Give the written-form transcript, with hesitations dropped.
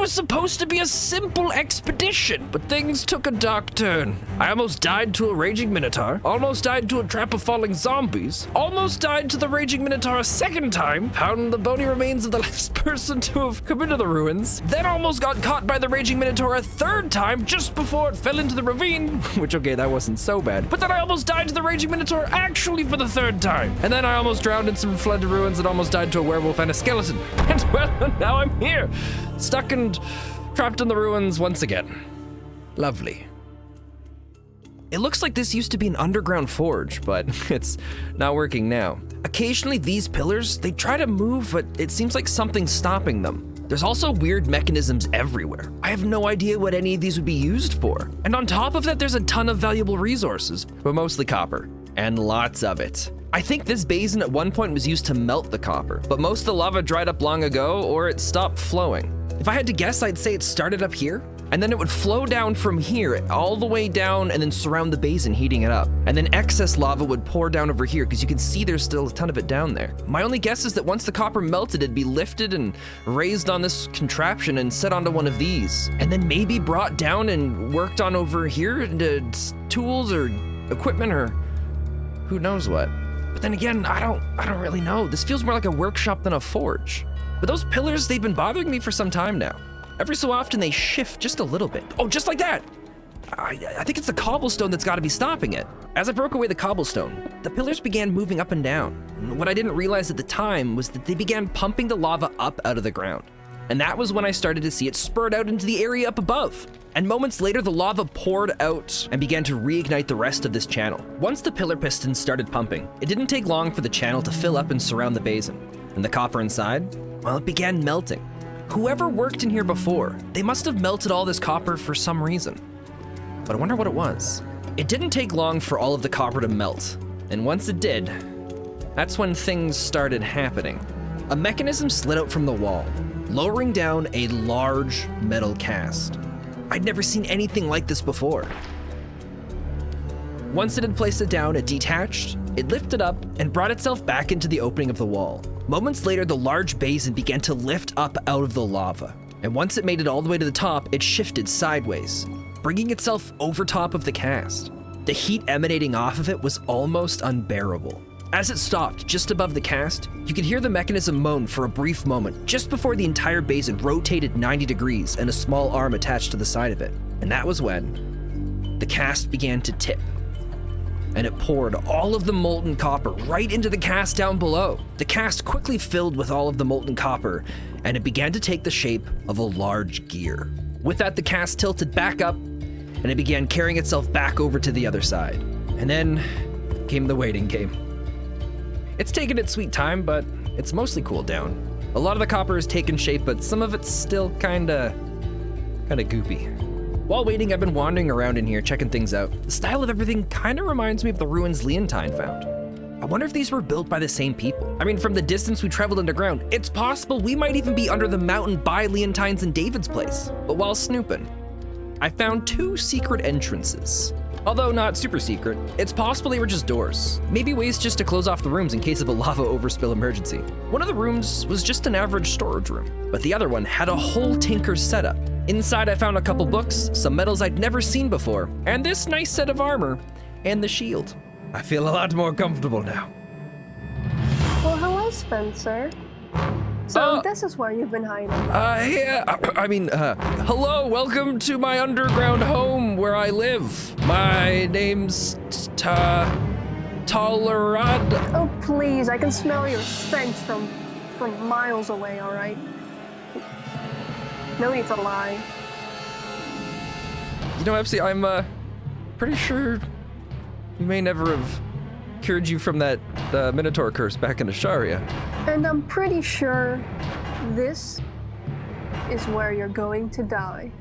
was supposed to be a simple expedition, but things took a dark turn. I almost died to a raging minotaur, almost died to a trap of falling zombies, almost died to the raging minotaur a second time, found the bony remains of the last person to have come into the ruins, then almost got caught by the raging minotaur a third time just before it fell into the ravine, which, okay, that wasn't so bad, but then I almost died to the raging minotaur actually for the third time, and then I almost drowned in some flooded ruins and almost died to a werewolf and a skeleton, and well, now I'm here, stuck and trapped in the ruins once again. Lovely. It looks like this used to be an underground forge, but it's not working now. Occasionally these pillars, they try to move, but it seems like something's stopping them. There's also weird mechanisms everywhere. I have no idea what any of these would be used for. And on top of that, there's a ton of valuable resources, but mostly copper, and lots of it. I think this basin at one point was used to melt the copper, but most of the lava dried up long ago or it stopped flowing. If I had to guess, I'd say it started up here, and then it would flow down from here all the way down and then surround the basin, heating it up. And then excess lava would pour down over here because you can see there's still a ton of it down there. My only guess is that once the copper melted, it'd be lifted and raised on this contraption and set onto one of these, and then maybe brought down and worked on over here into tools or equipment or who knows what. But then again, I don't really know. This feels more like a workshop than a forge. But those pillars, they've been bothering me for some time now. Every so often they shift just a little bit. Oh, just like that. I think it's the cobblestone that's gotta be stopping it. As I broke away the cobblestone, the pillars began moving up and down. And what I didn't realize at the time was that they began pumping the lava up out of the ground. And that was when I started to see it spurt out into the area up above. And moments later, the lava poured out and began to reignite the rest of this channel. Once the pillar pistons started pumping, it didn't take long for the channel to fill up and surround the basin. And the copper inside, well, it began melting. Whoever worked in here before, they must have melted all this copper for some reason. But I wonder what it was. It didn't take long for all of the copper to melt. And once it did, that's when things started happening. A mechanism slid out from the wall, lowering down a large metal cast. I'd never seen anything like this before. Once it had placed it down, it detached, it lifted up, and brought itself back into the opening of the wall. Moments later, the large basin began to lift up out of the lava. And once it made it all the way to the top, it shifted sideways, bringing itself over top of the cast. The heat emanating off of it was almost unbearable. As it stopped just above the cast, you could hear the mechanism moan for a brief moment just before the entire basin rotated 90 degrees and a small arm attached to the side of it. And that was when the cast began to tip. And it poured all of the molten copper right into the cast down below. The cast quickly filled with all of the molten copper, and it began to take the shape of a large gear. With that, the cast tilted back up, and it began carrying itself back over to the other side. And then came the waiting game. It's taken its sweet time, but it's mostly cooled down. A lot of the copper has taken shape, but some of it's still kinda goopy. While waiting, I've been wandering around in here, checking things out. The style of everything kinda reminds me of the ruins Leontine found. I wonder if these were built by the same people. I mean, from the distance we traveled underground, it's possible we might even be under the mountain by Leontine's and David's place. But while snooping, I found 2 secret entrances. Although not super secret, it's possible they were just doors. Maybe ways just to close off the rooms in case of a lava overspill emergency. One of the rooms was just an average storage room, but the other one had a whole tinker's setup. Inside, I found a couple books, some metals I'd never seen before, and this nice set of armor, and the shield. I feel a lot more comfortable now. Well, hello, Spencer. So this is where you've been hiding. Hello, welcome to my underground home where I live. My name's Tolerad. Oh, please, I can smell your stench from miles away, all right? No need to lie. You know, Epsi, I'm pretty sure you may never have cured you from that minotaur curse back in Asharia. And I'm pretty sure this is where you're going to die.